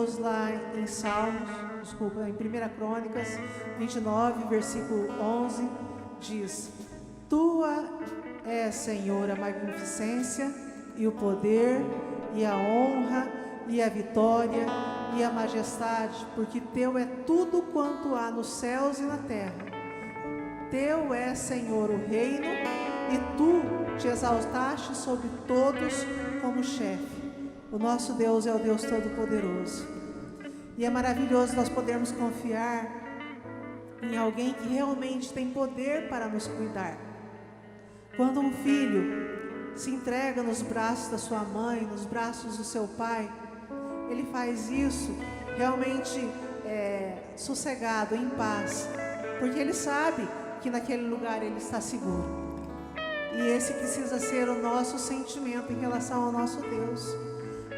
Deus lá em em 1 Crônicas 29, versículo 11, diz: Tua é, Senhor, a magnificência e o poder e a honra e a vitória e a majestade, porque Teu é tudo quanto há nos céus e na terra. Teu é, Senhor, o reino, e Tu te exaltaste sobre todos como chefe. O nosso Deus é o Deus Todo-Poderoso. E é maravilhoso nós podermos confiar em alguém que realmente tem poder para nos cuidar. Quando um filho se entrega nos braços da sua mãe, nos braços do seu pai, ele faz isso realmente sossegado, em paz, porque ele sabe que naquele lugar ele está seguro. E esse precisa ser o nosso sentimento em relação ao nosso Deus.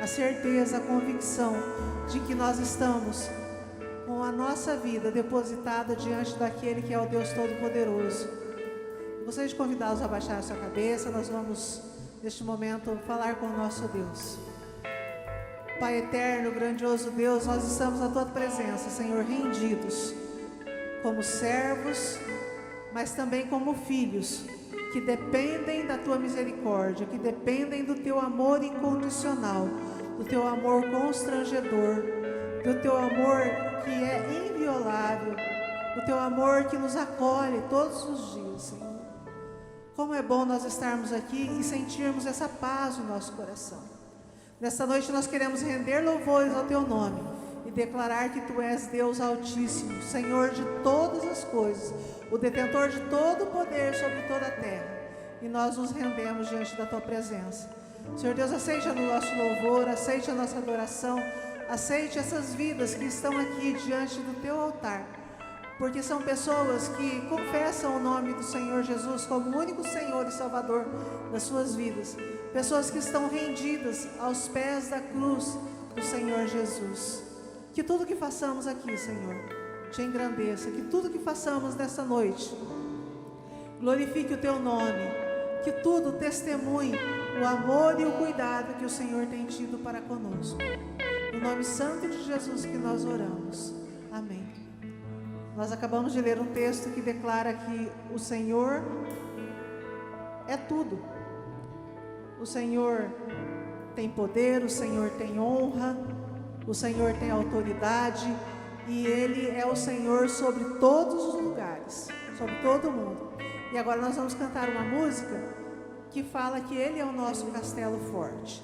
A certeza, a convicção de que nós estamos com a nossa vida depositada diante daquele que é o Deus Todo-Poderoso. Gostaria de convidá-los a baixar a sua cabeça. Nós vamos, neste momento, falar com o nosso Deus. Pai eterno, grandioso Deus, nós estamos na Tua presença, Senhor, rendidos, como servos, mas também como filhos, que dependem da Tua misericórdia, que dependem do Teu amor incondicional, do Teu amor constrangedor, do Teu amor que é inviolável, do Teu amor que nos acolhe todos os dias, Senhor. Como é bom nós estarmos aqui e sentirmos essa paz no nosso coração. Nesta noite nós queremos render louvores ao Teu nome e declarar que Tu és Deus Altíssimo, Senhor de todas as coisas, o detentor de todo o poder sobre toda a terra. E nós nos rendemos diante da Tua presença. Senhor Deus, aceite o nosso louvor, aceite a nossa adoração, aceite essas vidas que estão aqui diante do Teu altar, porque são pessoas que confessam o nome do Senhor Jesus como o único Senhor e Salvador das suas vidas, pessoas que estão rendidas aos pés da cruz do Senhor Jesus. Que tudo que façamos aqui, Senhor, Te engrandeça, que tudo que façamos nessa noite glorifique o Teu nome, que tudo testemunhe o amor e o cuidado que o Senhor tem tido para conosco. No nome santo de Jesus que nós oramos. Amém. Nós acabamos de ler um texto que declara que o Senhor é tudo. O Senhor tem poder, o Senhor tem honra, o Senhor tem autoridade, e Ele é o Senhor sobre todos os lugares, sobre todo o mundo. E agora nós vamos cantar uma música que fala que Ele é o nosso castelo forte,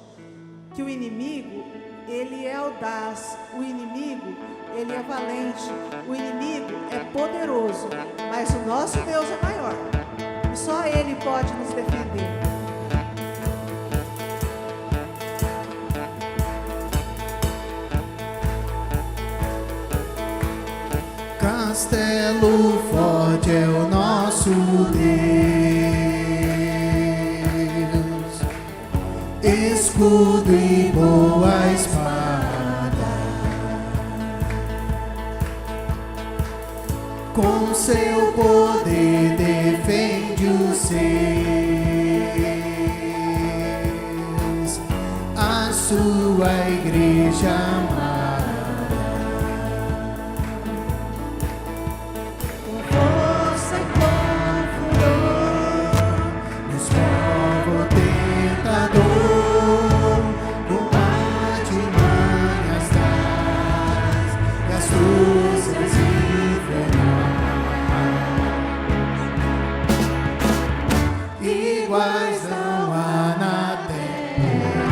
que o inimigo, ele é audaz, o inimigo, ele é valente, o inimigo é poderoso, mas o nosso Deus é maior, e só Ele pode nos defender. Castelo forte é o nosso Deus, escudo e boa espada, com seu poder defende os seus, a sua igreja amada. Iguais não há na terra.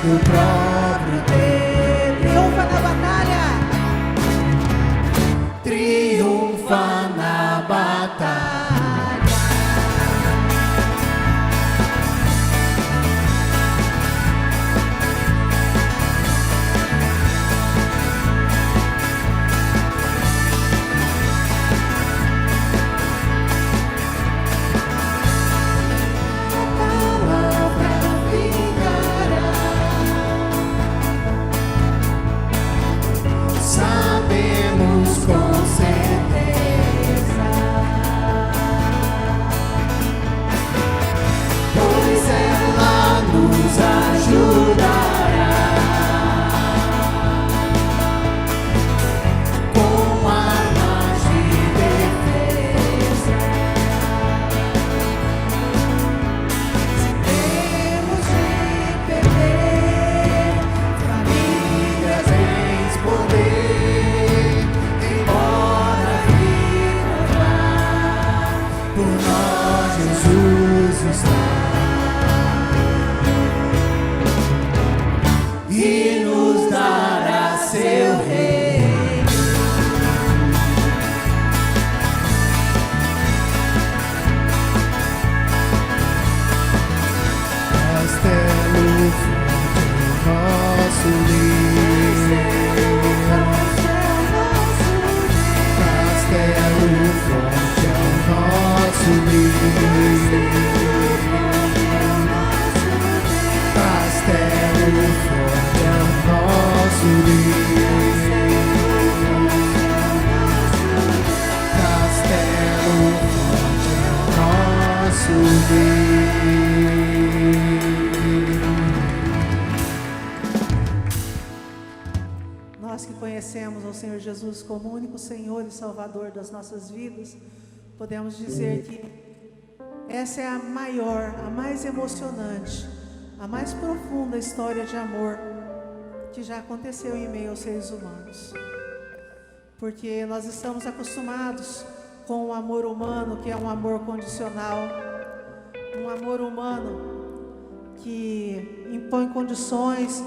do próprio Deus. Triunfa na batalha. Triunfa na batalha. Sabemos com certeza, pois ela nos ajudará com armas de defesa. Temos de perder famílias em poder, embora viva, por nós Jesus está e nos dará seu reino. Castelo forte é o nosso Deus. Castelo forte é o nosso Deus. Castelo forte é o nosso Deus. Castelo forte é o nosso Deus. Nós que conhecemos ao Senhor Jesus como o único Senhor e Salvador das nossas vidas, podemos dizer que essa é a maior, a mais emocionante, a mais profunda história de amor que já aconteceu em meio aos seres humanos. Porque nós estamos acostumados com o amor humano, que é um amor condicional, um amor humano que impõe condições,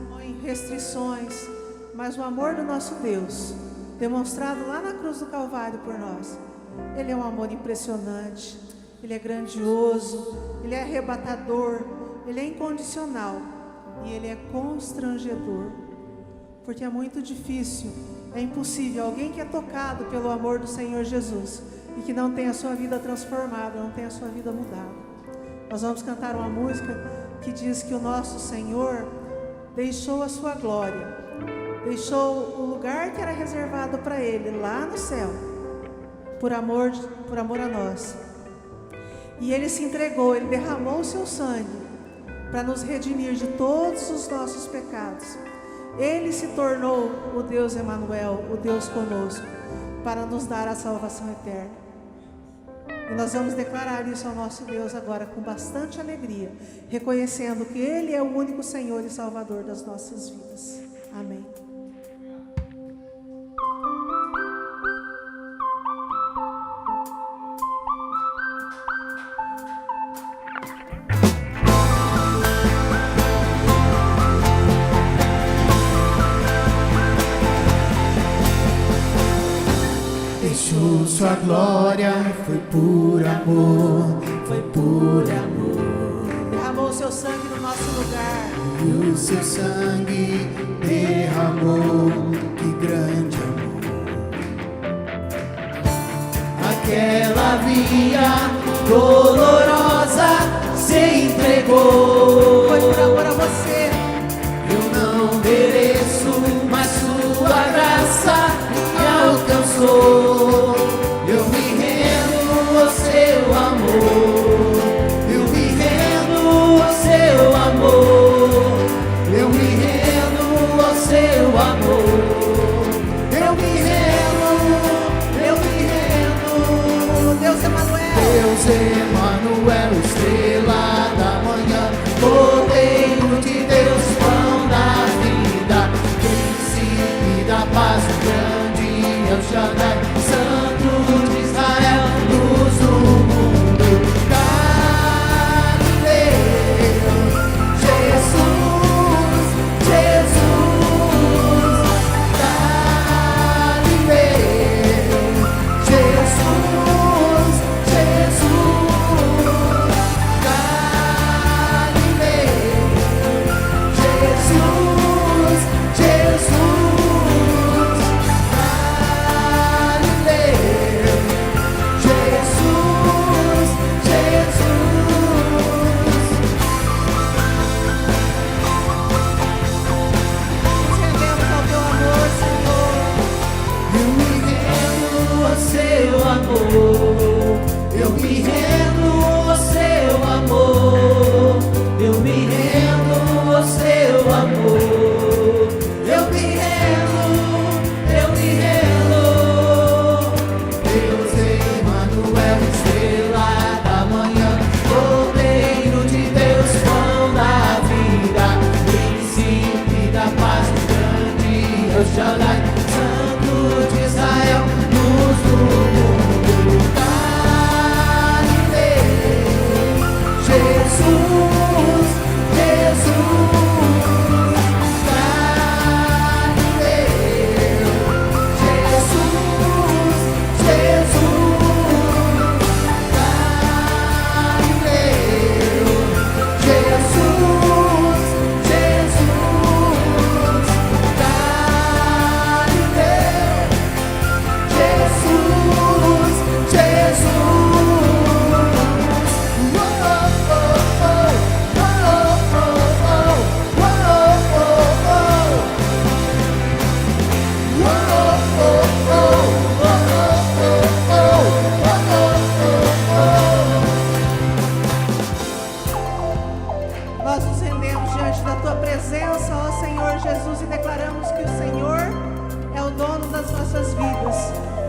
impõe restrições. Mas o amor do nosso Deus, demonstrado lá na cruz do Calvário por nós, Ele é um amor impressionante, Ele é grandioso, Ele é arrebatador, Ele é incondicional e Ele é constrangedor. Porque é muito difícil, é impossível alguém que é tocado pelo amor do Senhor Jesus e que não tem a sua vida transformada, não tem a sua vida mudada. Nós vamos cantar uma música que diz que o nosso Senhor deixou a sua glória, deixou o lugar que era reservado para Ele lá no céu, por amor a nós. E Ele se entregou, Ele derramou o seu sangue para nos redimir de todos os nossos pecados. Ele se tornou o Deus Emanuel, o Deus conosco, para nos dar a salvação eterna. E nós vamos declarar isso ao nosso Deus agora com bastante alegria, reconhecendo que Ele é o único Senhor e Salvador das nossas vidas. Amém. Deixou sua glória, foi por amor, foi por amor. Derramou o seu sangue no nosso lugar. E o seu sangue derramou, que grande amor. Aquela via dolorosa se entregou. Foi por amor a você. Eu não mereço, mas sua graça me alcançou. Eu me rendo ao seu amor. Eu me rendo ao seu amor. Eu me rendo ao seu amor. Eu me rendo, Deus Emanuel. Deus Emanuel, estrela da manhã, rodeio de Deus, pão da vida, príncipe da paz, grande El Shaddai, Santo de Israel, luz do mundo, Galileu, Jesus das nossas vidas.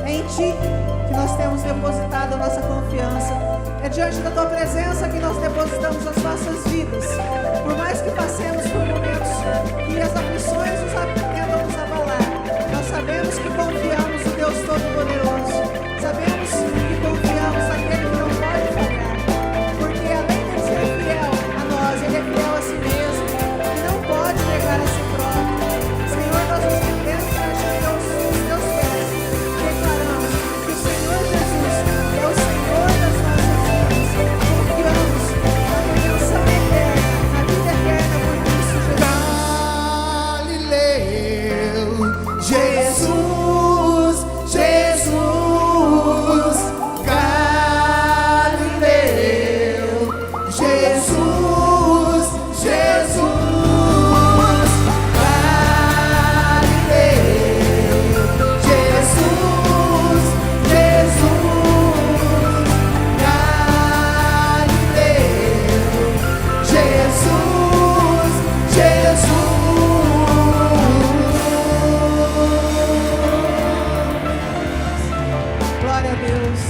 É em Ti que nós temos depositado a nossa confiança. É diante da Tua presença que nós depositamos as nossas vidas. Por mais que passemos por momentos que as aflições tentam nos abalar, nós sabemos que confiamos no Deus Todo-Poderoso. Sabemos que confiamos naquele que não pode falhar. Porque além de ser fiel a nós, Ele é fiel a si mesmo e não pode negar a si próprio. Senhor, nós nos rendemos diante dos Teus pés e declaramos que o Senhor Jesus é o Senhor das nossas vidas. Confiamos na redenção eterna, na vida eterna por Cristo Jesus. Galileu, Jesus, Jesus, Galileu, Jesus, Jesus, Galileu, Jesus, Jesus, Galileu, Jesus, Jesus. Glória a Deus.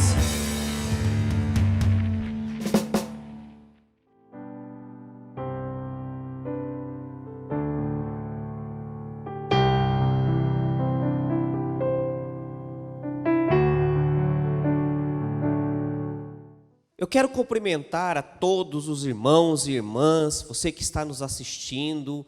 Eu quero cumprimentar a todos os irmãos e irmãs, você que está nos assistindo,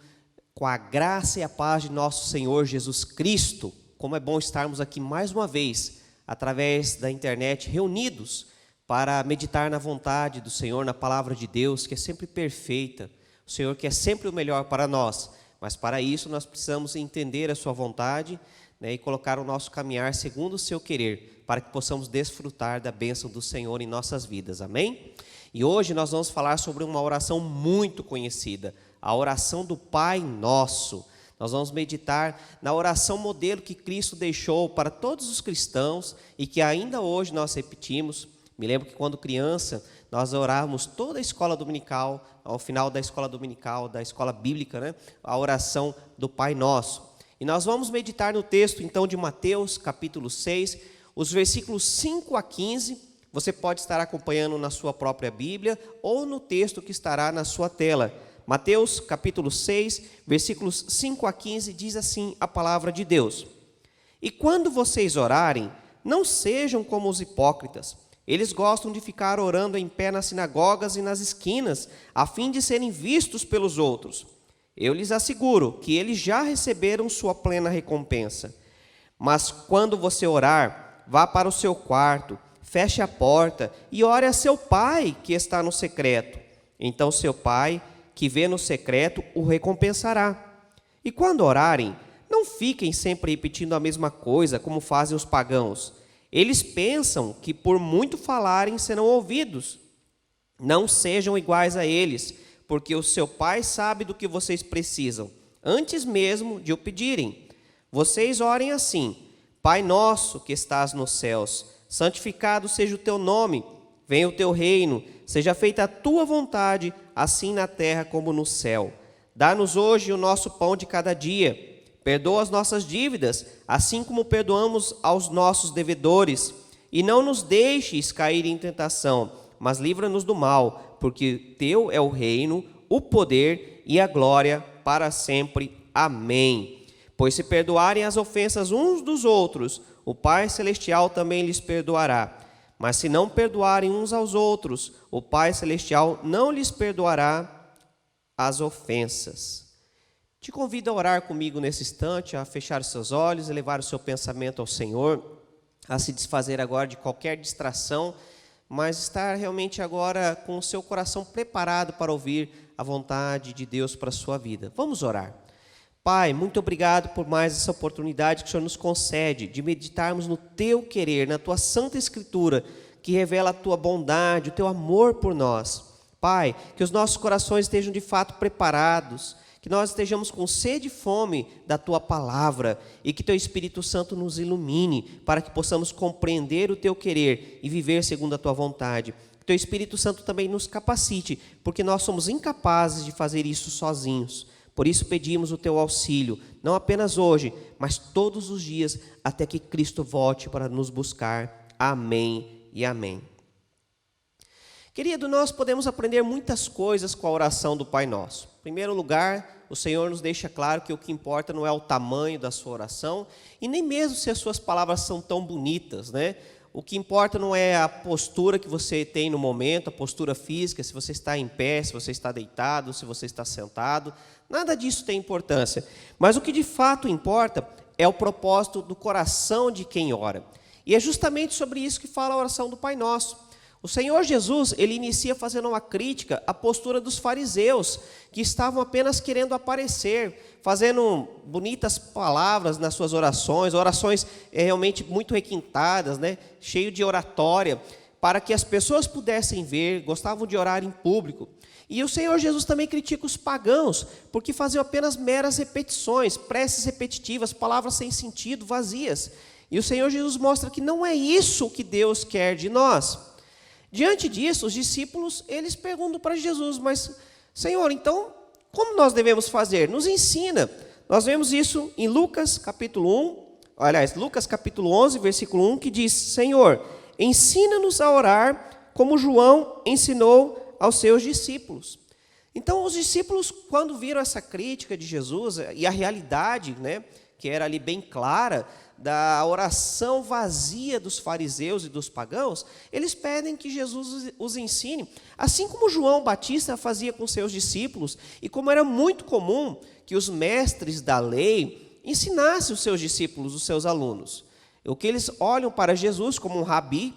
com a graça e a paz de nosso Senhor Jesus Cristo. Como é bom estarmos aqui mais uma vez, através da internet, reunidos para meditar na vontade do Senhor, na palavra de Deus, que é sempre perfeita. O Senhor quer sempre o melhor para nós, mas para isso nós precisamos entender a sua vontade, né, e colocar o nosso caminhar segundo o seu querer, para que possamos desfrutar da bênção do Senhor em nossas vidas, amém? E hoje nós vamos falar sobre uma oração muito conhecida, a oração do Pai Nosso. Nós vamos meditar na oração modelo que Cristo deixou para todos os cristãos e que ainda hoje nós repetimos. Me lembro que quando criança, nós orávamos toda a escola dominical, ao final da escola dominical, da escola bíblica, né, a oração do Pai Nosso. E nós vamos meditar no texto então de Mateus, capítulo 6, os versículos 5 a 15, você pode estar acompanhando na sua própria Bíblia ou no texto que estará na sua tela. Mateus capítulo 6, versículos 5 a 15, diz assim a palavra de Deus. E quando vocês orarem, não sejam como os hipócritas. Eles gostam de ficar orando em pé nas sinagogas e nas esquinas, a fim de serem vistos pelos outros. Eu lhes asseguro que eles já receberam sua plena recompensa. Mas quando você orar, vá para o seu quarto, feche a porta e ore a seu pai que está no secreto. Então seu pai, que vê no secreto, o recompensará. E quando orarem, não fiquem sempre repetindo a mesma coisa, como fazem os pagãos. Eles pensam que por muito falarem serão ouvidos. Não sejam iguais a eles, porque o seu pai sabe do que vocês precisam, antes mesmo de o pedirem. Vocês orem assim: Pai nosso que estás nos céus, santificado seja o teu nome, venha o teu reino, seja feita a tua vontade, assim na terra como no céu. Dá-nos hoje o nosso pão de cada dia. Perdoa as nossas dívidas, assim como perdoamos aos nossos devedores. E não nos deixes cair em tentação, mas livra-nos do mal, porque teu é o reino, o poder e a glória para sempre. Amém. Pois se perdoarem as ofensas uns dos outros, o Pai Celestial também lhes perdoará. Mas se não perdoarem uns aos outros, o Pai Celestial não lhes perdoará as ofensas. Te convido a orar comigo nesse instante, a fechar os seus olhos, elevar o seu pensamento ao Senhor, a se desfazer agora de qualquer distração, mas estar realmente agora com o seu coração preparado para ouvir a vontade de Deus para a sua vida. Vamos orar. Pai, muito obrigado por mais essa oportunidade que o Senhor nos concede de meditarmos no Teu querer, na Tua Santa Escritura, que revela a Tua bondade, o Teu amor por nós. Pai, que os nossos corações estejam de fato preparados, que nós estejamos com sede e fome da Tua Palavra e que Teu Espírito Santo nos ilumine para que possamos compreender o Teu querer e viver segundo a Tua vontade. Que Teu Espírito Santo também nos capacite, porque nós somos incapazes de fazer isso sozinhos. Por isso pedimos o teu auxílio, não apenas hoje, mas todos os dias, até que Cristo volte para nos buscar. Amém e amém. Querido, nós podemos aprender muitas coisas com a oração do Pai Nosso. Em primeiro lugar, o Senhor nos deixa claro que o que importa não é o tamanho da sua oração, e nem mesmo se as suas palavras são tão bonitas, né? O que importa não é a postura que você tem no momento, a postura física, se você está em pé, se você está deitado, se você está sentado. Nada disso tem importância. Mas o que de fato importa é o propósito do coração de quem ora. E é justamente sobre isso que fala a oração do Pai Nosso. O Senhor Jesus, ele inicia fazendo uma crítica à postura dos fariseus, que estavam apenas querendo aparecer, fazendo bonitas palavras nas suas orações realmente muito requintadas, né? Cheio de oratória, para que as pessoas pudessem ver, gostavam de orar em público. E o Senhor Jesus também critica os pagãos, porque faziam apenas meras repetições, preces repetitivas, palavras sem sentido, vazias. E o Senhor Jesus mostra que não é isso que Deus quer de nós. Diante disso, os discípulos, eles perguntam para Jesus, mas, Senhor, então, como nós devemos fazer? Nos ensina. Nós vemos isso em Lucas capítulo 11, versículo 1, que diz, Senhor, ensina-nos a orar como João ensinou aos seus discípulos. Então, os discípulos, quando viram essa crítica de Jesus, e a realidade, né, que era ali bem clara, da oração vazia dos fariseus e dos pagãos, eles pedem que Jesus os ensine, assim como João Batista fazia com seus discípulos, e como era muito comum que os mestres da lei ensinassem os seus discípulos, os seus alunos. O que eles olham para Jesus como um rabi,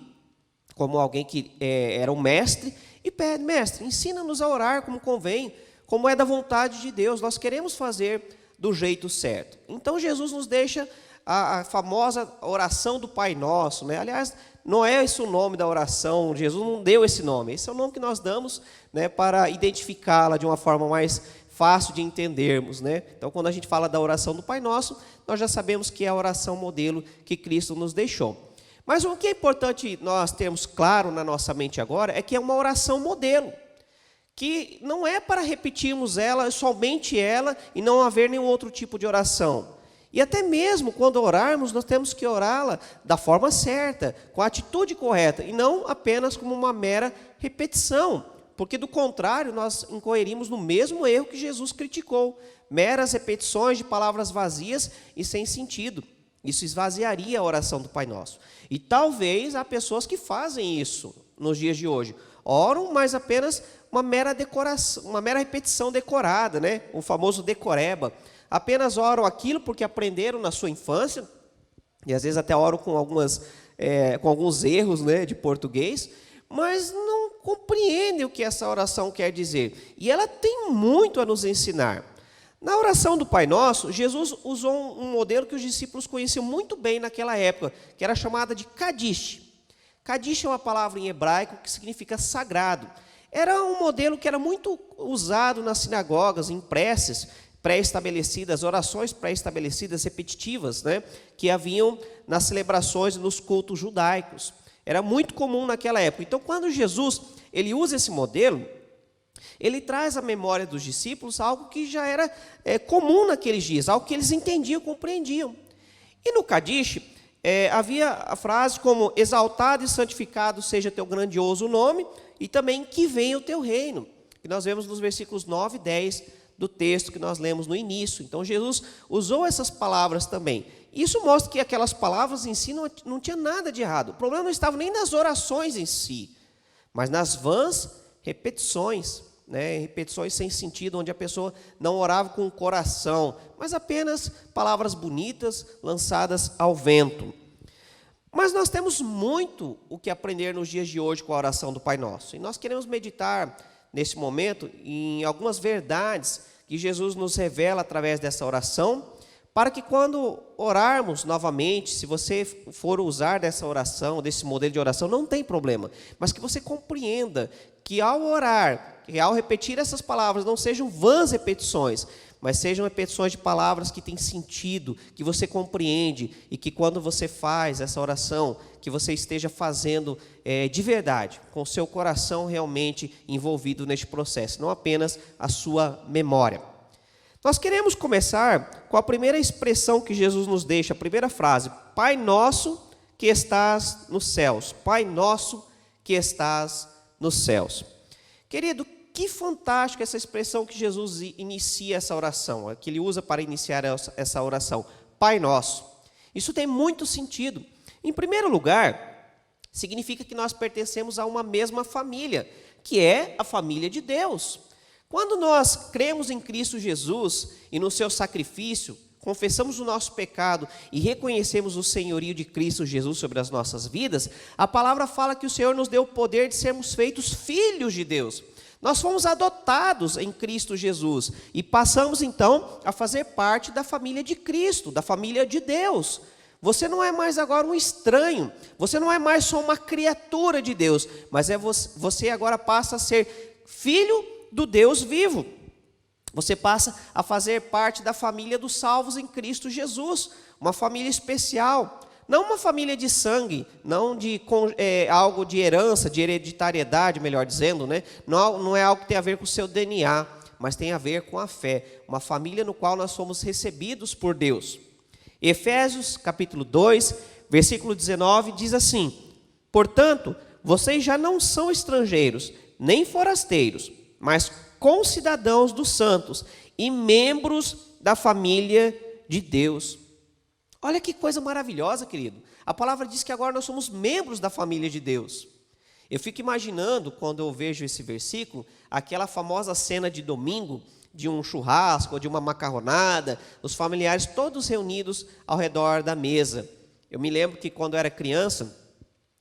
como alguém que era um mestre, e pedem, mestre, ensina-nos a orar como convém, como é da vontade de Deus, nós queremos fazer do jeito certo. Então Jesus nos deixa a famosa oração do Pai Nosso, né? Aliás, não é esse o nome da oração, Jesus não deu esse nome, esse é o nome que nós damos, né, para identificá-la de uma forma mais fácil de entendermos, né? Então, quando a gente fala da oração do Pai Nosso, nós já sabemos que é a oração modelo que Cristo nos deixou. Mas o que é importante nós termos claro na nossa mente agora é que é uma oração modelo, que não é para repetirmos ela, somente ela, e não haver nenhum outro tipo de oração. E até mesmo quando orarmos, nós temos que orá-la da forma certa, com a atitude correta, e não apenas como uma mera repetição, porque do contrário, nós incorreríamos no mesmo erro que Jesus criticou, meras repetições de palavras vazias e sem sentido. Isso esvaziaria a oração do Pai Nosso. E talvez há pessoas que fazem isso nos dias de hoje. Oram, mas apenas uma mera decoração, uma mera repetição decorada, né? O famoso decoreba. Apenas oram aquilo porque aprenderam na sua infância, e às vezes até oram com alguns erros, né, de português, mas não compreendem o que essa oração quer dizer. E ela tem muito a nos ensinar. Na oração do Pai Nosso, Jesus usou um modelo que os discípulos conheciam muito bem naquela época, que era chamada de Kadish. Kadish é uma palavra em hebraico que significa sagrado. Era um modelo que era muito usado nas sinagogas, em preces pré-estabelecidas, orações pré-estabelecidas, repetitivas, né, que haviam nas celebrações e nos cultos judaicos. Era muito comum naquela época. Então, quando Jesus ele usa esse modelo, ele traz à memória dos discípulos algo que já era comum naqueles dias, algo que eles entendiam, compreendiam. E no Kadish, havia a frase como, exaltado e santificado seja teu grandioso nome, e também que venha o teu reino, que nós vemos nos versículos 9 e 10 do texto que nós lemos no início. Então, Jesus usou essas palavras também. Isso mostra que aquelas palavras em si não tinha nada de errado. O problema não estava nem nas orações em si, mas nas vãs repetições, né? Repetições sem sentido, onde a pessoa não orava com o coração, mas apenas palavras bonitas lançadas ao vento. Mas nós temos muito o que aprender nos dias de hoje com a oração do Pai Nosso. E nós queremos meditar nesse momento em algumas verdades que Jesus nos revela através dessa oração, para que quando orarmos novamente, se você for usar dessa oração, desse modelo de oração, não tem problema, mas que você compreenda que ao orar, que ao repetir essas palavras, não sejam vãs repetições, mas sejam repetições de palavras que têm sentido, que você compreende, e que quando você faz essa oração, que você esteja fazendo de verdade, com o seu coração realmente envolvido neste processo, não apenas a sua memória. Nós queremos começar com a primeira expressão que Jesus nos deixa, a primeira frase: Pai nosso que estás nos céus. Pai nosso que estás nos céus. Querido, que fantástico essa expressão que Jesus inicia essa oração, que ele usa para iniciar essa oração. Pai nosso. Isso tem muito sentido. Em primeiro lugar, significa que nós pertencemos a uma mesma família, que é a família de Deus. Quando nós cremos em Cristo Jesus e no seu sacrifício, confessamos o nosso pecado e reconhecemos o senhorio de Cristo Jesus sobre as nossas vidas, a palavra fala que o Senhor nos deu o poder de sermos feitos filhos de Deus. Nós fomos adotados em Cristo Jesus e passamos então a fazer parte da família de Cristo, da família de Deus. Você não é mais agora um estranho, você não é mais só uma criatura de Deus, mas você agora passa a ser filho do Deus vivo. Você passa a fazer parte da família dos salvos em Cristo Jesus, uma família especial. Não uma família de sangue, não de algo de herança, de hereditariedade, melhor dizendo, né? Não é algo que tem a ver com o seu DNA, mas tem a ver com a fé. Uma família no qual nós somos recebidos por Deus. Efésios, capítulo 2, versículo 19, diz assim: Portanto, vocês já não são estrangeiros, nem forasteiros, mas concidadãos dos santos e membros da família de Deus. Olha que coisa maravilhosa, querido. A palavra diz que agora nós somos membros da família de Deus. Eu fico imaginando, quando eu vejo esse versículo, aquela famosa cena de domingo, de um churrasco, ou de uma macarronada, os familiares todos reunidos ao redor da mesa. Eu me lembro que quando eu era criança,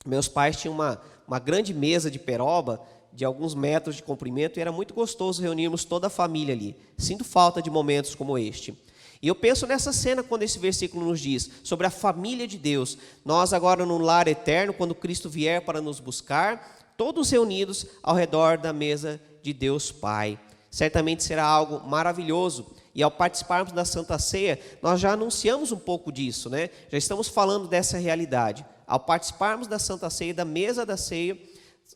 meus pais tinham uma grande mesa de peroba, de alguns metros de comprimento, e era muito gostoso reunirmos toda a família ali. Sinto falta de momentos como este. E eu penso nessa cena quando esse versículo nos diz sobre a família de Deus. Nós agora no lar eterno, quando Cristo vier para nos buscar, todos reunidos ao redor da mesa de Deus Pai. Certamente será algo maravilhoso. E ao participarmos da Santa Ceia, nós já anunciamos um pouco disso, né? Já estamos falando dessa realidade. Ao participarmos da Santa Ceia, da mesa da ceia,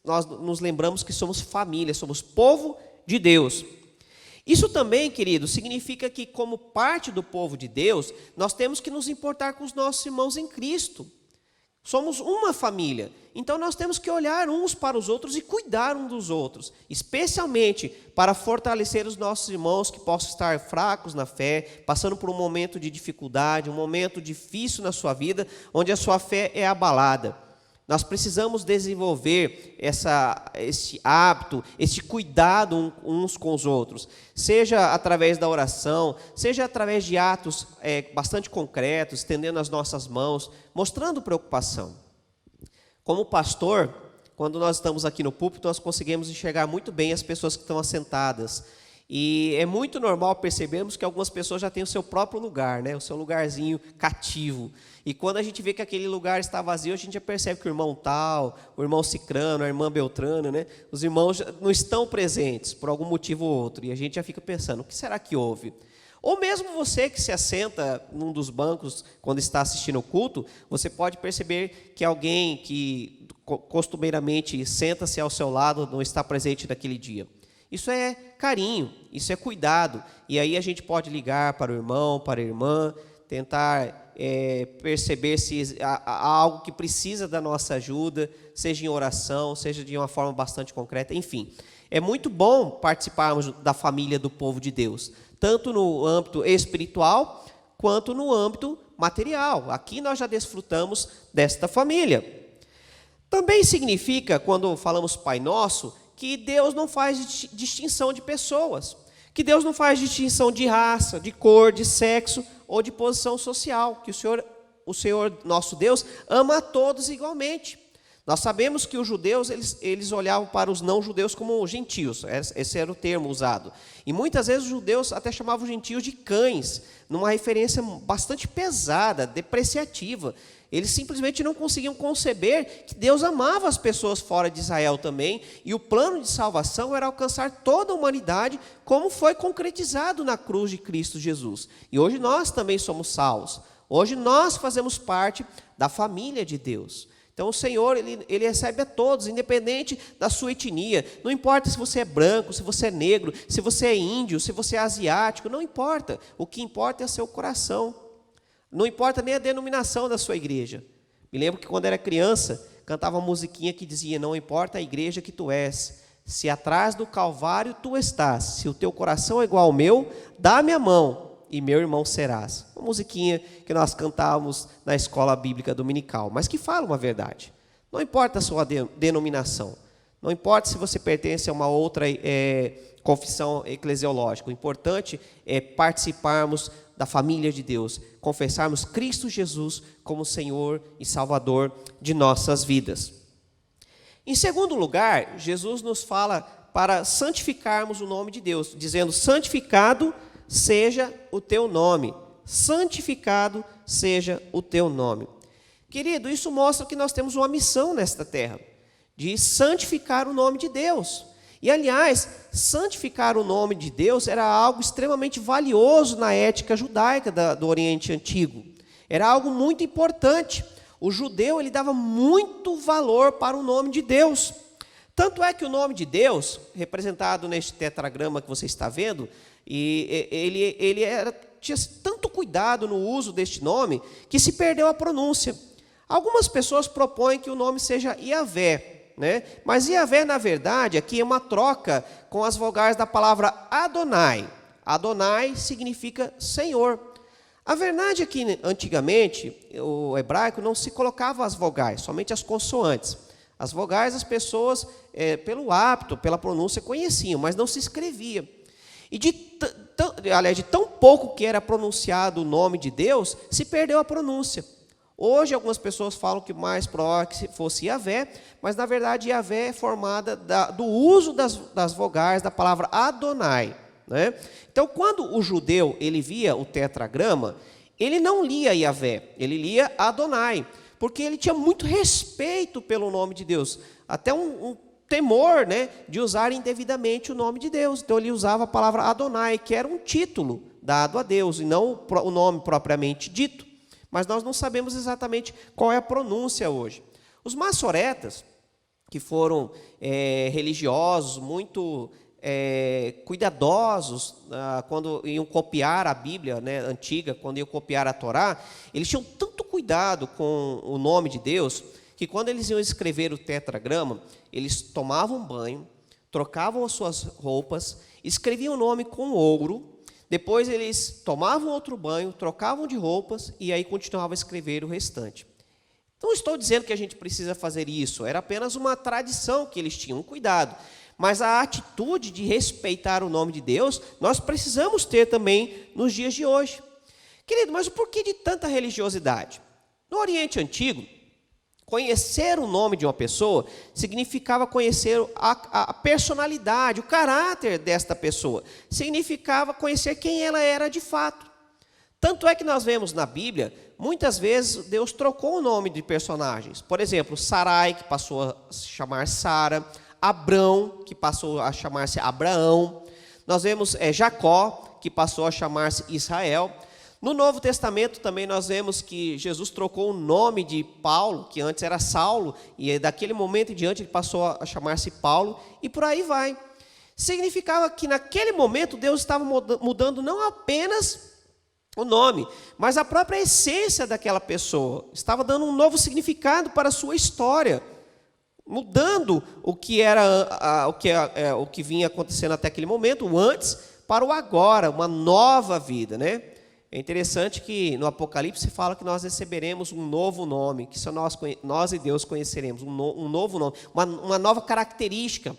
nós nos lembramos que somos família, somos povo de Deus. Isso também, querido, significa que como parte do povo de Deus, nós temos que nos importar com os nossos irmãos em Cristo. Somos uma família, então nós temos que olhar uns para os outros e cuidar uns dos outros, especialmente para fortalecer os nossos irmãos que possam estar fracos na fé, passando por um momento de dificuldade, um momento difícil na sua vida, onde a sua fé é abalada. Nós precisamos desenvolver esse hábito, esse cuidado uns com os outros, seja através da oração, seja através de atos bastante concretos, estendendo as nossas mãos, mostrando preocupação. Como pastor, quando nós estamos aqui no púlpito, nós conseguimos enxergar muito bem as pessoas que estão assentadas. E é muito normal percebermos que algumas pessoas já têm o seu próprio lugar, né? O seu lugarzinho cativo. E quando a gente vê que aquele lugar está vazio, a gente já percebe que o irmão tal, o irmão cicrano, a irmã beltrana, né? Os irmãos não estão presentes por algum motivo ou outro. E a gente já fica pensando, o que será que houve? Ou mesmo você que se assenta num dos bancos quando está assistindo o culto, você pode perceber que alguém que costumeiramente senta-se ao seu lado não está presente naquele dia. Isso é carinho, isso é cuidado. E aí a gente pode ligar para o irmão, para a irmã, tentar perceber se há algo que precisa da nossa ajuda, seja em oração, seja de uma forma bastante concreta, enfim. É muito bom participarmos da família do povo de Deus, tanto no âmbito espiritual, quanto no âmbito material. Aqui nós já desfrutamos desta família. Também significa, quando falamos Pai Nosso, que Deus não faz distinção de pessoas, que Deus não faz distinção de raça, de cor, de sexo ou de posição social, que o Senhor nosso Deus ama a todos igualmente. Nós sabemos que os judeus, eles olhavam para os não-judeus como gentios, esse era o termo usado. E muitas vezes os judeus até chamavam os gentios de cães, numa referência bastante pesada, depreciativa. Eles simplesmente não conseguiam conceber que Deus amava as pessoas fora de Israel também, e o plano de salvação era alcançar toda a humanidade, como foi concretizado na cruz de Cristo Jesus. E hoje nós também somos salvos. Hoje nós fazemos parte da família de Deus. Então o Senhor, ele recebe a todos, independente da sua etnia. Não importa se você é branco, se você é negro, se você é índio, se você é asiático, não importa. O que importa é o seu coração. Não importa nem a denominação da sua igreja. Me lembro que quando era criança, cantava uma musiquinha que dizia: não importa a igreja que tu és, se atrás do Calvário tu estás, se o teu coração é igual ao meu, dá-me a mão e meu irmão serás. Uma musiquinha que nós cantávamos na escola bíblica dominical, mas que fala uma verdade. Não importa a sua denominação, não importa se você pertence a uma outra confissão eclesiológica, o importante é participarmos da família de Deus, confessarmos Cristo Jesus como Senhor e Salvador de nossas vidas. Em segundo lugar, Jesus nos fala para santificarmos o nome de Deus, dizendo: santificado seja o teu nome, santificado seja o teu nome. Querido, isso mostra que nós temos uma missão nesta terra, de santificar o nome de Deus. E, aliás, santificar o nome de Deus era algo extremamente valioso na ética judaica do Oriente Antigo. Era algo muito importante. O judeu, ele dava muito valor para o nome de Deus. Tanto é que o nome de Deus, representado neste tetragrama que você está vendo, e ele tinha tanto cuidado no uso deste nome, que se perdeu a pronúncia. Algumas pessoas propõem que o nome seja Iavé, né? Mas Iavé, na verdade, aqui é uma troca com as vogais da palavra Adonai. Adonai significa Senhor. A verdade é que, antigamente, o hebraico não se colocava as vogais, somente as consoantes. As vogais as pessoas, pelo hábito, pela pronúncia, conheciam, mas não se escrevia. E de tão pouco que era pronunciado o nome de Deus, se perdeu a pronúncia. Hoje, algumas pessoas falam que mais provável que fosse Iavé, mas, na verdade, Iavé é formada do uso das vogais da palavra Adonai, né? Então, quando o judeu ele via o tetragrama, ele não lia Iavé, ele lia Adonai, porque ele tinha muito respeito pelo nome de Deus, até um temor, né, de usar indevidamente o nome de Deus. Então ele usava a palavra Adonai, que era um título dado a Deus, e não o nome propriamente dito. Mas nós não sabemos exatamente qual é a pronúncia hoje. Os maçoretas, que foram religiosos, muito cuidadosos, quando iam copiar a Bíblia, né, antiga, quando iam copiar a Torá, eles tinham tanto cuidado com o nome de Deus, que quando eles iam escrever o tetragrama, eles tomavam banho, trocavam as suas roupas, escreviam o nome com ouro, depois eles tomavam outro banho, trocavam de roupas e aí continuavam a escrever o restante. Não estou dizendo que a gente precisa fazer isso, era apenas uma tradição que eles tinham, um cuidado. Mas a atitude de respeitar o nome de Deus, nós precisamos ter também nos dias de hoje. Querido, mas o porquê de tanta religiosidade? No Oriente Antigo, conhecer o nome de uma pessoa significava conhecer a personalidade, o caráter desta pessoa. Significava conhecer quem ela era de fato. Tanto é que nós vemos na Bíblia, muitas vezes Deus trocou o nome de personagens. Por exemplo, Sarai, que passou a se chamar Sara, Abrão, que passou a chamar-se Abraão. Nós vemos Jacó, que passou a chamar-se Israel. No Novo Testamento também nós vemos que Jesus trocou o nome de Paulo, que antes era Saulo, e daquele momento em diante ele passou a chamar-se Paulo, e por aí vai. Significava que naquele momento Deus estava mudando não apenas o nome, mas a própria essência daquela pessoa. Estava dando um novo significado para a sua história, mudando o que era o que vinha acontecendo até aquele momento, o antes, para o agora, uma nova vida, né? É interessante que no Apocalipse fala que nós receberemos um novo nome, que só nós e Deus conheceremos, um novo nome, uma nova característica,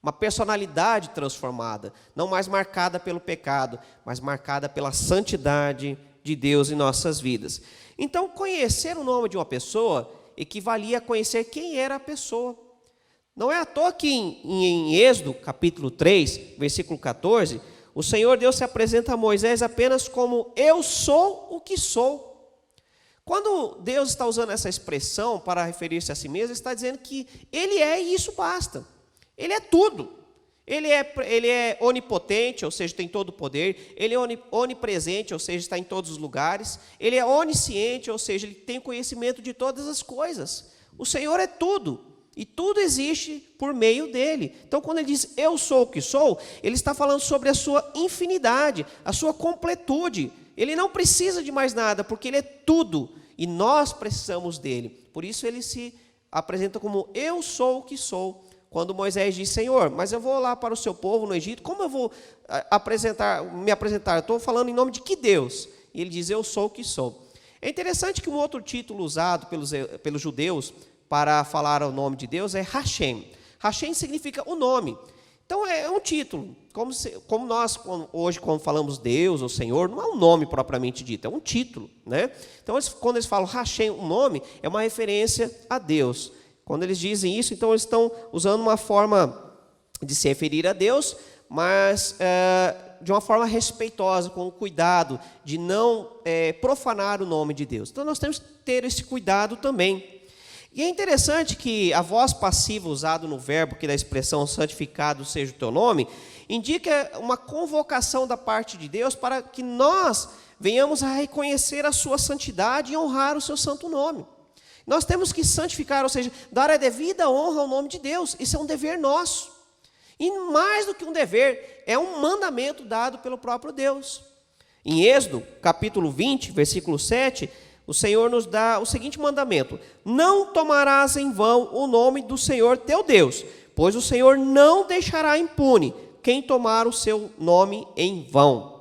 uma personalidade transformada, não mais marcada pelo pecado, mas marcada pela santidade de Deus em nossas vidas. Então, conhecer o nome de uma pessoa equivalia a conhecer quem era a pessoa. Não é à toa que em Êxodo, capítulo 3, versículo 14, o Senhor Deus se apresenta a Moisés apenas como eu sou o que sou. Quando Deus está usando essa expressão para referir-se a si mesmo, ele está dizendo que Ele é e isso basta. Ele é tudo. Ele é onipotente, ou seja, tem todo o poder. Ele é onipresente, ou seja, está em todos os lugares. Ele é onisciente, ou seja, ele tem conhecimento de todas as coisas. O Senhor é tudo. E tudo existe por meio dele. Então, quando ele diz, eu sou o que sou, ele está falando sobre a sua infinidade, a sua completude. Ele não precisa de mais nada, porque ele é tudo. E nós precisamos dele. Por isso ele se apresenta como, eu sou o que sou. Quando Moisés diz, Senhor, mas eu vou lá para o seu povo no Egito, como eu vou me apresentar? Eu estou falando em nome de que Deus? E ele diz, eu sou o que sou. É interessante que um outro título usado pelos judeus para falar o nome de Deus é Hashem. Hashem significa o nome. Então é um título. Como nós hoje, quando falamos Deus ou Senhor, não é um nome propriamente dito, é um título, né? Então, quando eles falam Hashem, o nome, é uma referência a Deus. Quando eles dizem isso, então eles estão usando uma forma de se referir a Deus, mas de uma forma respeitosa, com cuidado, de não profanar o nome de Deus. Então nós temos que ter esse cuidado também. E é interessante que a voz passiva usada no verbo, que da expressão santificado seja o teu nome, indica uma convocação da parte de Deus para que nós venhamos a reconhecer a sua santidade e honrar o seu santo nome. Nós temos que santificar, ou seja, dar a devida honra ao nome de Deus. Isso é um dever nosso. E mais do que um dever, é um mandamento dado pelo próprio Deus. Em Êxodo, capítulo 20, versículo 7, o Senhor nos dá o seguinte mandamento: não tomarás em vão o nome do Senhor teu Deus, pois o Senhor não deixará impune quem tomar o seu nome em vão.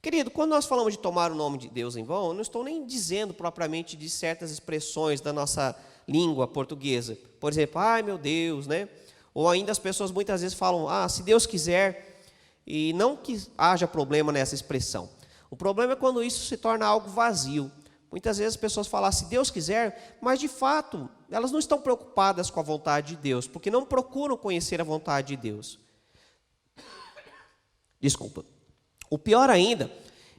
Querido, quando nós falamos de tomar o nome de Deus em vão, eu não estou nem dizendo propriamente de certas expressões da nossa língua portuguesa. Por exemplo, ai meu Deus, né? Ou ainda as pessoas muitas vezes falam, se Deus quiser, e não que haja problema nessa expressão. O problema é quando isso se torna algo vazio. Muitas vezes as pessoas falam, se Deus quiser, mas de fato, elas não estão preocupadas com a vontade de Deus, porque não procuram conhecer a vontade de Deus. Desculpa. O pior ainda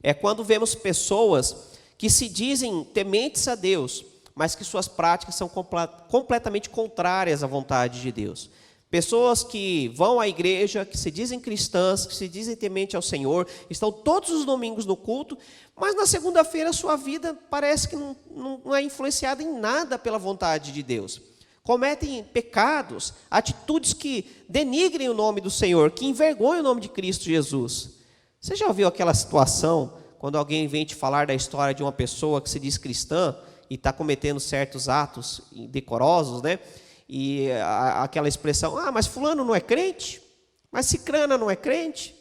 é quando vemos pessoas que se dizem tementes a Deus, mas que suas práticas são completamente contrárias à vontade de Deus. Pessoas que vão à igreja, que se dizem cristãs, que se dizem tementes ao Senhor, estão todos os domingos no culto, mas na segunda-feira sua vida parece que não é influenciada em nada pela vontade de Deus. Cometem pecados, atitudes que denigrem o nome do Senhor, que envergonham o nome de Cristo Jesus. Você já ouviu aquela situação, quando alguém vem te falar da história de uma pessoa que se diz cristã e está cometendo certos atos indecorosos, né? E aquela expressão, mas fulano não é crente? Mas cicrana não é crente?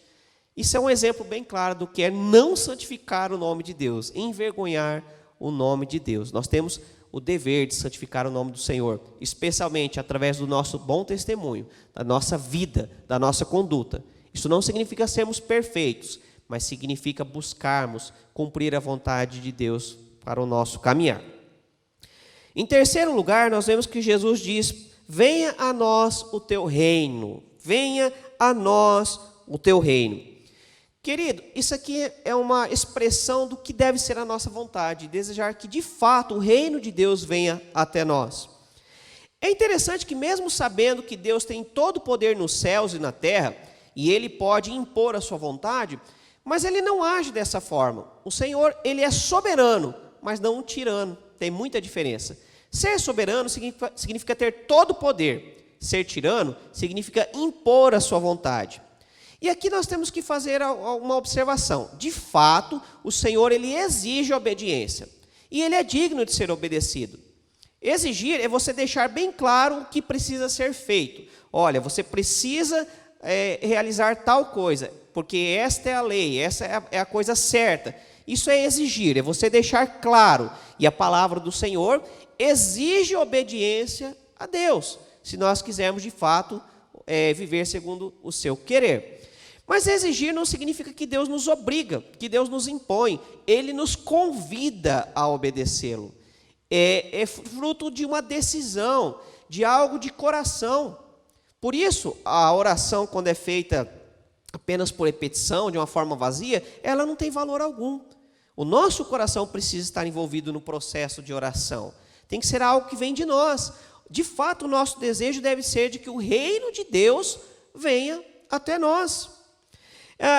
Isso é um exemplo bem claro do que é não santificar o nome de Deus, envergonhar o nome de Deus. Nós temos o dever de santificar o nome do Senhor, especialmente através do nosso bom testemunho, da nossa vida, da nossa conduta. Isso não significa sermos perfeitos, mas significa buscarmos cumprir a vontade de Deus para o nosso caminhar. Em terceiro lugar, nós vemos que Jesus diz, venha a nós o teu reino, venha a nós o teu reino. Querido, isso aqui é uma expressão do que deve ser a nossa vontade, desejar que de fato o reino de Deus venha até nós. É interessante que mesmo sabendo que Deus tem todo o poder nos céus e na terra, e Ele pode impor a sua vontade, mas Ele não age dessa forma. O Senhor, Ele é soberano, mas não um tirano. Tem muita diferença. Ser soberano significa ter todo o poder. Ser tirano significa impor a sua vontade. E aqui nós temos que fazer uma observação. De fato, o Senhor, Ele exige obediência. E Ele é digno de ser obedecido. Exigir é você deixar bem claro o que precisa ser feito. Olha, você precisa realizar tal coisa, porque esta é a lei, essa é a coisa certa. Isso é exigir, é você deixar claro. E a palavra do Senhor exige obediência a Deus, se nós quisermos de fato viver segundo o seu querer. Mas exigir não significa que Deus nos obriga, que Deus nos impõe. Ele nos convida a obedecê-lo. É fruto de uma decisão, de algo de coração. Por isso, a oração, quando é feita apenas por repetição, de uma forma vazia, ela não tem valor algum. O nosso coração precisa estar envolvido no processo de oração. Tem que ser algo que vem de nós. De fato, o nosso desejo deve ser de que o reino de Deus venha até nós.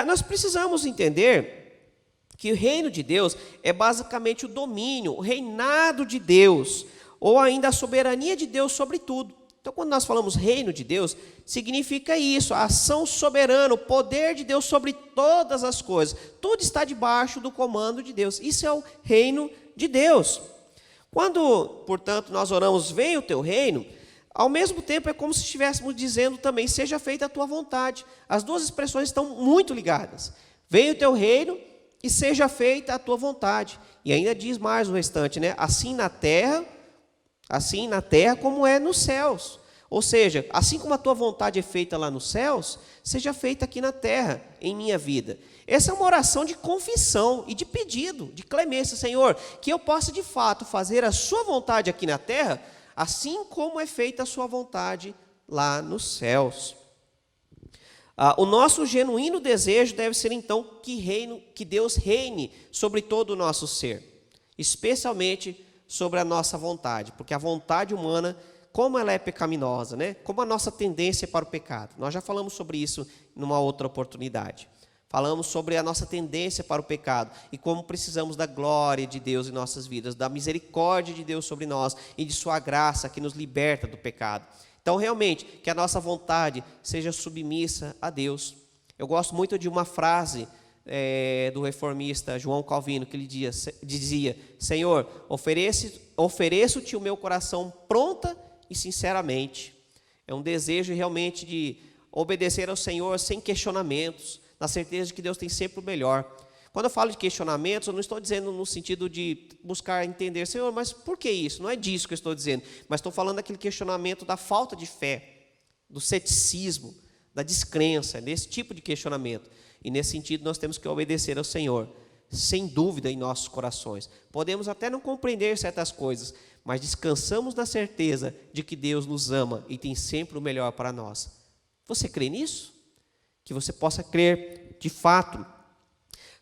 Nós precisamos entender que o reino de Deus é basicamente o domínio, o reinado de Deus, ou ainda a soberania de Deus sobre tudo. Então, quando nós falamos reino de Deus, significa isso, a ação soberana, o poder de Deus sobre todas as coisas. Tudo está debaixo do comando de Deus. Isso é o reino de Deus. Quando, portanto, nós oramos, venha o teu reino, ao mesmo tempo é como se estivéssemos dizendo também, seja feita a tua vontade. As duas expressões estão muito ligadas. Venha o teu reino e seja feita a tua vontade. E ainda diz mais o restante, né? Assim na terra como é nos céus. Ou seja, assim como a tua vontade é feita lá nos céus, seja feita aqui na terra, em minha vida. Essa é uma oração de confissão e de pedido, de clemência, Senhor, que eu possa de fato fazer a sua vontade aqui na terra, assim como é feita a sua vontade lá nos céus. O nosso genuíno desejo deve ser então que Deus reine sobre todo o nosso ser, especialmente sobre a nossa vontade, porque a vontade humana, como ela é pecaminosa, né? Como a nossa tendência para o pecado. Nós já falamos sobre isso numa outra oportunidade. Falamos sobre a nossa tendência para o pecado e como precisamos da glória de Deus em nossas vidas, da misericórdia de Deus sobre nós e de sua graça que nos liberta do pecado. Então, realmente, que a nossa vontade seja submissa a Deus. Eu gosto muito de uma frase do reformista João Calvino, que ele dizia, Senhor, ofereço-te o meu coração pronta e sinceramente. É um desejo realmente de obedecer ao Senhor sem questionamentos, na certeza de que Deus tem sempre o melhor. Quando eu falo de questionamentos, eu não estou dizendo no sentido de buscar entender, Senhor, mas por que isso? Não é disso que eu estou dizendo, mas estou falando daquele questionamento da falta de fé, do ceticismo, da descrença, desse tipo de questionamento. E nesse sentido nós temos que obedecer ao Senhor, sem dúvida em nossos corações. Podemos até não compreender certas coisas, mas descansamos na certeza de que Deus nos ama e tem sempre o melhor para nós. Você crê nisso? Que você possa crer de fato.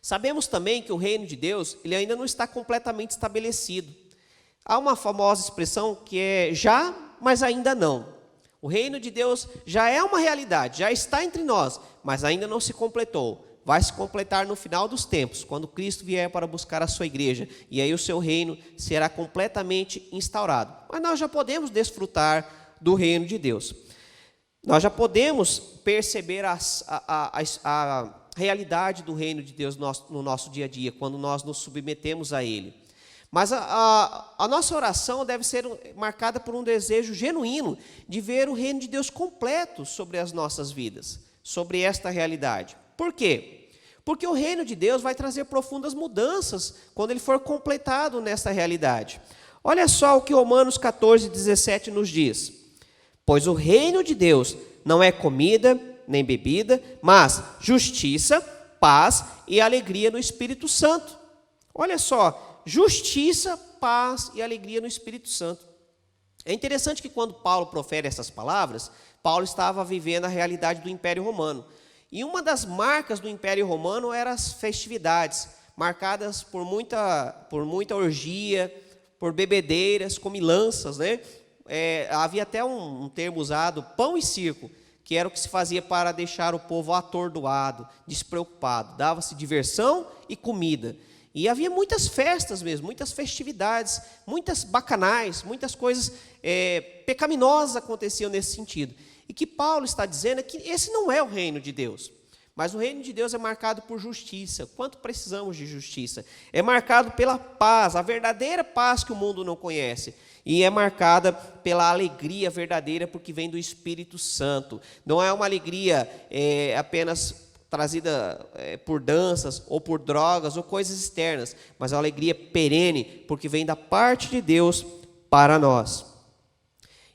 Sabemos também que o reino de Deus, ele ainda não está completamente estabelecido. Há uma famosa expressão que é já, mas ainda não. O reino de Deus já é uma realidade, já está entre nós, mas ainda não se completou. Vai se completar no final dos tempos, quando Cristo vier para buscar a sua igreja, e aí o seu reino será completamente instaurado. Mas nós já podemos desfrutar do reino de Deus. Nós já podemos perceber a realidade do reino de Deus no nosso dia a dia, quando nós nos submetemos a Ele. Mas a nossa oração deve ser marcada por um desejo genuíno de ver o reino de Deus completo sobre as nossas vidas, sobre esta realidade. Por quê? Porque o reino de Deus vai trazer profundas mudanças quando ele for completado nesta realidade. Olha só o que Romanos 14:17 nos diz. Pois o reino de Deus não é comida nem bebida, mas justiça, paz e alegria no Espírito Santo. Olha só, justiça, paz e alegria no Espírito Santo. É interessante que quando Paulo profere essas palavras, Paulo estava vivendo a realidade do Império Romano. E uma das marcas do Império Romano eram as festividades, marcadas por muita orgia, por bebedeiras, comilanças, né? Havia até um termo usado, pão e circo, que era o que se fazia para deixar o povo atordoado, despreocupado. Dava-se diversão e comida. E havia muitas festas mesmo, muitas festividades, muitas bacanais, muitas coisas pecaminosas aconteciam nesse sentido. E que Paulo está dizendo é que esse não é o reino de Deus. Mas o reino de Deus é marcado por justiça. Quanto precisamos de justiça? É marcado pela paz, a verdadeira paz que o mundo não conhece. E é marcada pela alegria verdadeira, porque vem do Espírito Santo. Não é uma alegria apenas trazida por danças, ou por drogas, ou coisas externas, mas é uma alegria perene, porque vem da parte de Deus para nós.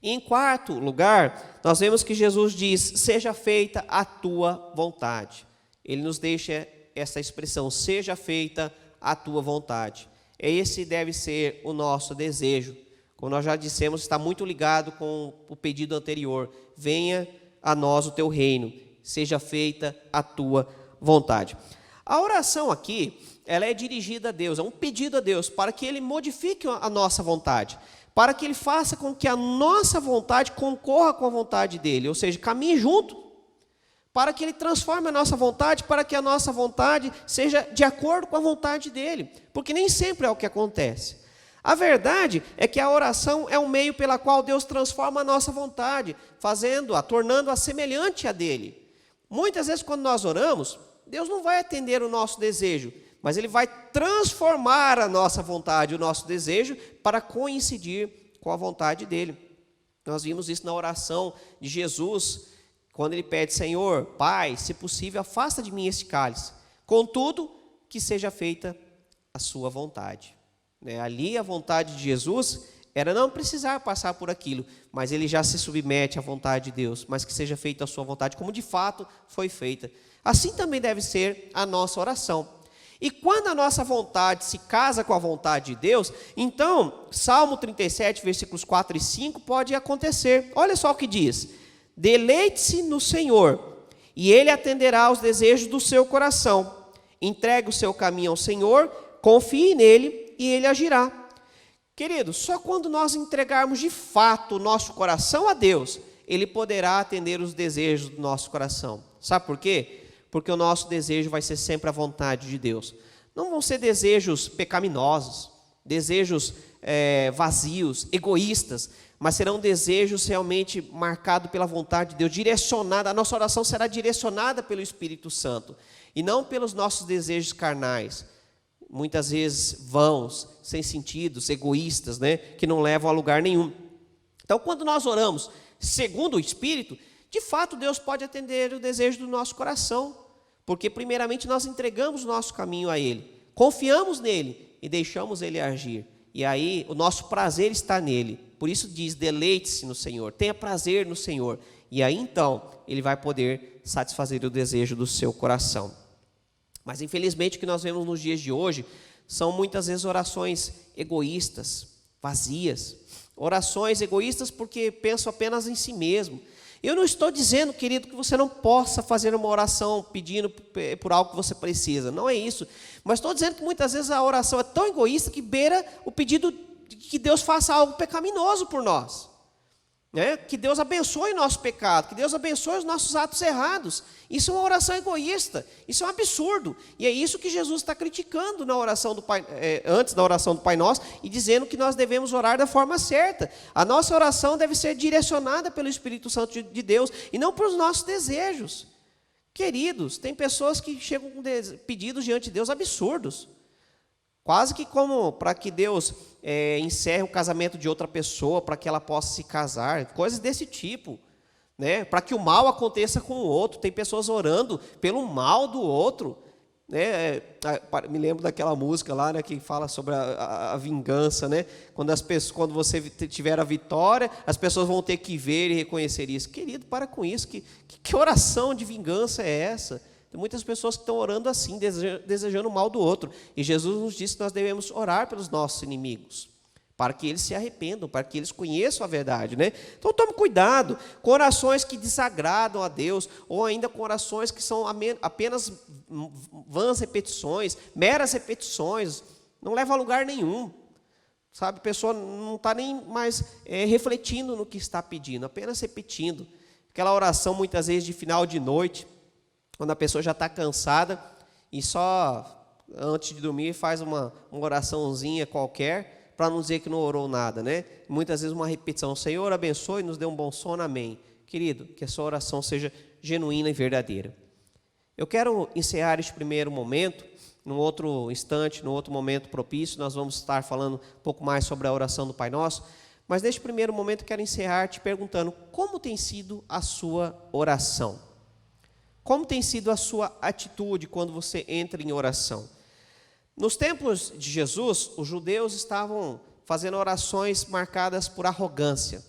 E em quarto lugar, nós vemos que Jesus diz, seja feita a tua vontade. Ele nos deixa essa expressão, seja feita a tua vontade. Esse deve ser o nosso desejo. Como nós já dissemos, está muito ligado com o pedido anterior. Venha a nós o teu reino, seja feita a tua vontade. A oração aqui, ela é dirigida a Deus, é um pedido a Deus para que Ele modifique a nossa vontade, para que Ele faça com que a nossa vontade concorra com a vontade dEle, ou seja, caminhe junto, para que Ele transforme a nossa vontade, para que a nossa vontade seja de acordo com a vontade dEle, porque nem sempre é o que acontece. A verdade é que a oração é um meio pela qual Deus transforma a nossa vontade, fazendo-a, tornando-a semelhante à dele. Muitas vezes, quando nós oramos, Deus não vai atender o nosso desejo, mas Ele vai transformar a nossa vontade, o nosso desejo, para coincidir com a vontade dele. Nós vimos isso na oração de Jesus, quando Ele pede: Senhor, Pai, se possível, afasta de mim este cálice. Contudo, que seja feita a sua vontade. Ali a vontade de Jesus era não precisar passar por aquilo, mas Ele já se submete à vontade de Deus, mas que seja feita a sua vontade, como de fato foi feita. Assim também deve ser a nossa oração. E quando a nossa vontade se casa com a vontade de Deus, então, Salmo 37, versículos 4 e 5, pode acontecer. Olha só o que diz: deleite-se no Senhor, e Ele atenderá aos desejos do seu coração. Entregue o seu caminho ao Senhor, confie nele, e Ele agirá. Queridos, só quando nós entregarmos de fato o nosso coração a Deus, Ele poderá atender os desejos do nosso coração. Sabe por quê? Porque o nosso desejo vai ser sempre a vontade de Deus. Não vão ser desejos pecaminosos, desejos vazios, egoístas, mas serão desejos realmente marcados pela vontade de Deus, direcionada. A nossa oração será direcionada pelo Espírito Santo, e não pelos nossos desejos carnais, muitas vezes vãos, sem sentidos, egoístas, que não levam a lugar nenhum. Então, quando nós oramos segundo o Espírito, de fato, Deus pode atender o desejo do nosso coração, porque primeiramente nós entregamos o nosso caminho a Ele, confiamos nele e deixamos Ele agir. E aí o nosso prazer está nele. Por isso diz: deleite-se no Senhor, tenha prazer no Senhor. E aí então Ele vai poder satisfazer o desejo do seu coração. Mas infelizmente o que nós vemos nos dias de hoje são muitas vezes orações egoístas, vazias. Orações egoístas porque pensam apenas em si mesmo. Eu não estou dizendo, querido, que você não possa fazer uma oração pedindo por algo que você precisa. Não é isso. Mas estou dizendo que muitas vezes a oração é tão egoísta que beira o pedido de que Deus faça algo pecaminoso por nós. Que Deus abençoe o nosso pecado, que Deus abençoe os nossos atos errados. Isso é uma oração egoísta, isso é um absurdo. E é isso que Jesus está criticando na oração do Pai, antes da oração do Pai Nosso, e dizendo que nós devemos orar da forma certa. A nossa oração deve ser direcionada pelo Espírito Santo de Deus, e não pelos nossos desejos. Queridos, tem pessoas que chegam com pedidos diante de Deus absurdos, quase que como para que Deus encerre o casamento de outra pessoa, para que ela possa se casar, coisas desse tipo, para que o mal aconteça com o outro. Tem pessoas orando pelo mal do outro, me lembro daquela música lá, que fala sobre a vingança, quando você tiver a vitória, as pessoas vão ter que ver e reconhecer isso. Querido, para com isso, que oração de vingança é essa? Tem muitas pessoas que estão orando assim, desejando o mal do outro. E Jesus nos disse que nós devemos orar pelos nossos inimigos, para que eles se arrependam, para que eles conheçam a verdade. Então tome cuidado com orações que desagradam a Deus, ou ainda com orações que são apenas vãs repetições, meras repetições, não levam a lugar nenhum. Sabe, a pessoa não está nem mais refletindo no que está pedindo, apenas repetindo. Aquela oração muitas vezes de final de noite, quando a pessoa já está cansada e só antes de dormir faz uma oraçãozinha qualquer para não dizer que não orou nada, Muitas vezes uma repetição: Senhor, abençoe e nos dê um bom sono, amém. Querido, que a sua oração seja genuína e verdadeira. Eu quero encerrar este primeiro momento. Num outro instante, num outro momento propício, nós vamos estar falando um pouco mais sobre a oração do Pai Nosso. Mas neste primeiro momento quero encerrar te perguntando: como tem sido a sua oração? Como tem sido a sua atitude quando você entra em oração? Nos tempos de Jesus, os judeus estavam fazendo orações marcadas por arrogância,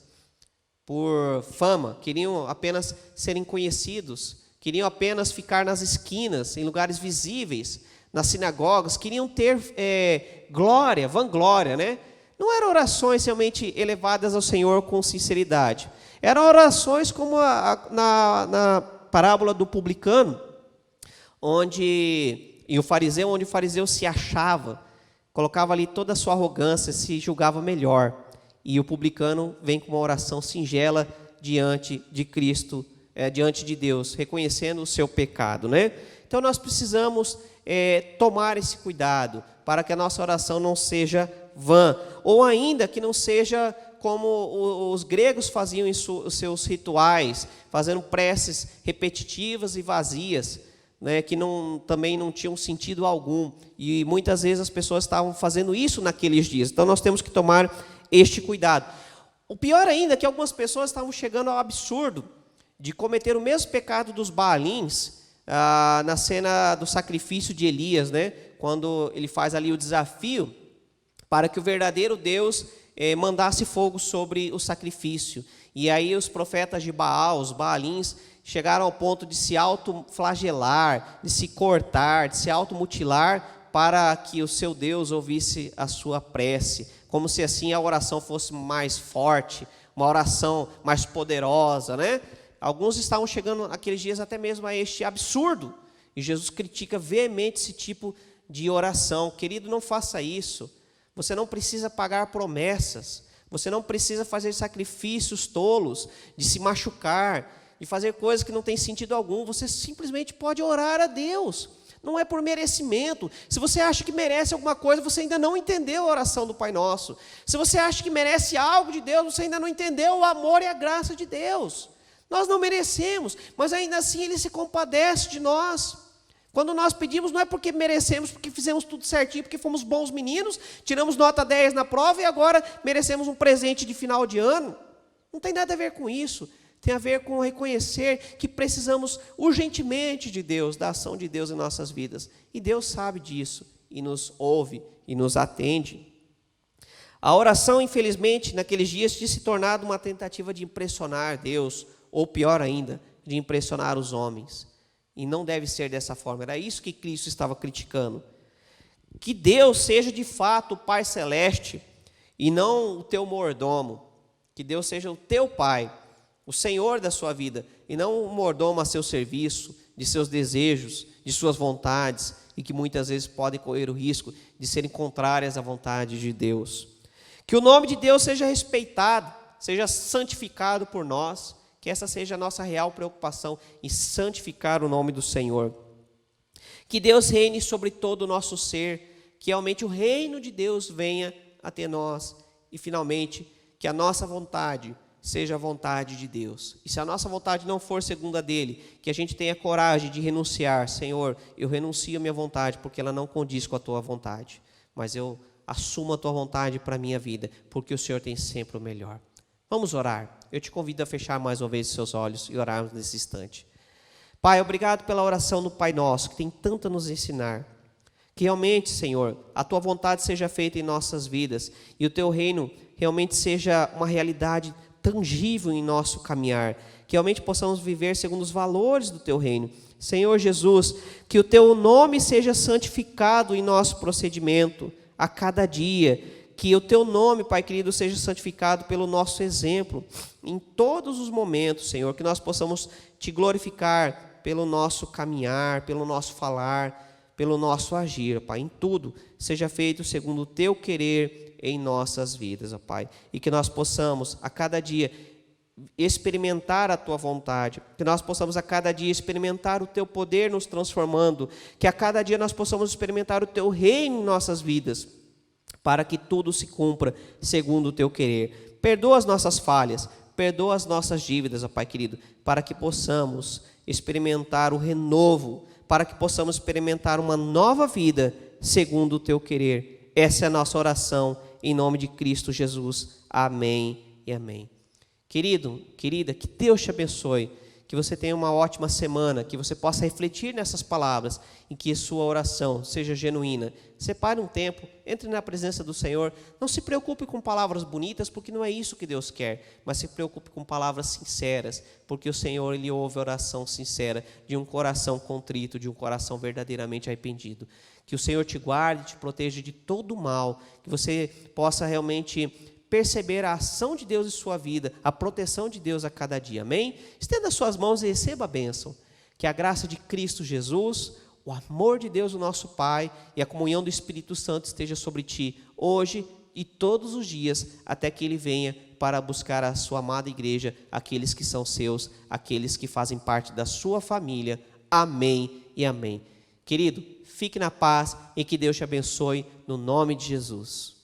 por fama, queriam apenas serem conhecidos, queriam apenas ficar nas esquinas, em lugares visíveis, nas sinagogas, queriam ter glória, vanglória, Não eram orações realmente elevadas ao Senhor com sinceridade. Eram orações como na parábola do publicano, onde o fariseu se achava, colocava ali toda a sua arrogância, se julgava melhor. E o publicano vem com uma oração singela diante de Cristo, diante de Deus, reconhecendo o seu pecado, Então nós precisamos tomar esse cuidado para que a nossa oração não seja vã, ou ainda que não seja como os gregos faziam em os seus rituais, fazendo preces repetitivas e vazias, né, que também não tinham sentido algum, e muitas vezes as pessoas estavam fazendo isso naqueles dias. Então nós temos que tomar este cuidado. O pior ainda é que algumas pessoas estavam chegando ao absurdo de cometer o mesmo pecado dos Baalins, na cena do sacrifício de Elias, né, quando ele faz ali o desafio para que o verdadeiro Deus mandasse fogo sobre o sacrifício. E aí os profetas de Baal, os Baalins, chegaram ao ponto de se autoflagelar, de se cortar, de se automutilar, para que o seu Deus ouvisse a sua prece, como se assim a oração fosse mais forte, uma oração mais poderosa, né? Alguns estavam chegando naqueles dias até mesmo a este absurdo, e Jesus critica veemente esse tipo de oração. Querido, não faça isso. Você não precisa pagar promessas, você não precisa fazer sacrifícios tolos, de se machucar, de fazer coisas que não têm sentido algum. Você simplesmente pode orar a Deus, não é por merecimento. Se você acha que merece alguma coisa, você ainda não entendeu a oração do Pai Nosso. Se você acha que merece algo de Deus, você ainda não entendeu o amor e a graça de Deus. Nós não merecemos, mas ainda assim Ele se compadece de nós. Quando nós pedimos, não é porque merecemos, porque fizemos tudo certinho, porque fomos bons meninos, tiramos nota 10 na prova e agora merecemos um presente de final de ano. Não tem nada a ver com isso. Tem a ver com reconhecer que precisamos urgentemente de Deus, da ação de Deus em nossas vidas. E Deus sabe disso, e nos ouve, e nos atende. A oração, infelizmente, naqueles dias tinha se tornado uma tentativa de impressionar Deus, ou pior ainda, de impressionar os homens. E não deve ser dessa forma. Era isso que Cristo estava criticando. Que Deus seja de fato o Pai Celeste e não o teu mordomo. Que Deus seja o teu Pai, o Senhor da sua vida, e não o mordomo a seu serviço, de seus desejos, de suas vontades, e que muitas vezes podem correr o risco de serem contrárias à vontade de Deus. Que o nome de Deus seja respeitado, seja santificado por nós, que essa seja a nossa real preocupação, em santificar o nome do Senhor. Que Deus reine sobre todo o nosso ser, que realmente o reino de Deus venha até nós, e finalmente, que a nossa vontade seja a vontade de Deus. E se a nossa vontade não for segundo a dele, que a gente tenha coragem de renunciar. Senhor, eu renuncio a minha vontade, porque ela não condiz com a tua vontade, mas eu assumo a tua vontade para a minha vida, porque o Senhor tem sempre o melhor. Vamos orar. Eu te convido a fechar mais uma vez os seus olhos e orarmos nesse instante. Pai, obrigado pela oração do Pai Nosso, que tem tanto a nos ensinar. Que realmente, Senhor, a tua vontade seja feita em nossas vidas e o teu reino realmente seja uma realidade tangível em nosso caminhar. Que realmente possamos viver segundo os valores do teu reino. Senhor Jesus, que o teu nome seja santificado em nosso procedimento a cada dia. Que o teu nome, Pai querido, seja santificado pelo nosso exemplo, em todos os momentos, Senhor, que nós possamos te glorificar pelo nosso caminhar, pelo nosso falar, pelo nosso agir, Pai, em tudo, seja feito segundo o teu querer em nossas vidas, ó Pai, e que nós possamos, a cada dia, experimentar a tua vontade, que nós possamos a cada dia experimentar o teu poder nos transformando, que a cada dia nós possamos experimentar o teu reino em nossas vidas, para que tudo se cumpra segundo o teu querer. Perdoa as nossas falhas, perdoa as nossas dívidas, ó Pai querido, para que possamos experimentar o renovo, para que possamos experimentar uma nova vida segundo o teu querer. Essa é a nossa oração, em nome de Cristo Jesus. Amém e amém. Querido, querida, que Deus te abençoe, que você tenha uma ótima semana, que você possa refletir nessas palavras e que a sua oração seja genuína. Separe um tempo, entre na presença do Senhor. Não se preocupe com palavras bonitas, porque não é isso que Deus quer, mas se preocupe com palavras sinceras, porque o Senhor, Ele ouve a oração sincera de um coração contrito, de um coração verdadeiramente arrependido. Que o Senhor te guarde, te proteja de todo o mal, que você possa realmente perceber a ação de Deus em sua vida, a proteção de Deus a cada dia, amém? Estenda as suas mãos e receba a bênção, que a graça de Cristo Jesus, o amor de Deus, o nosso Pai, e a comunhão do Espírito Santo esteja sobre ti, hoje e todos os dias, até que Ele venha para buscar a sua amada igreja, aqueles que são seus, aqueles que fazem parte da sua família, amém e amém. Querido, fique na paz e que Deus te abençoe, no nome de Jesus.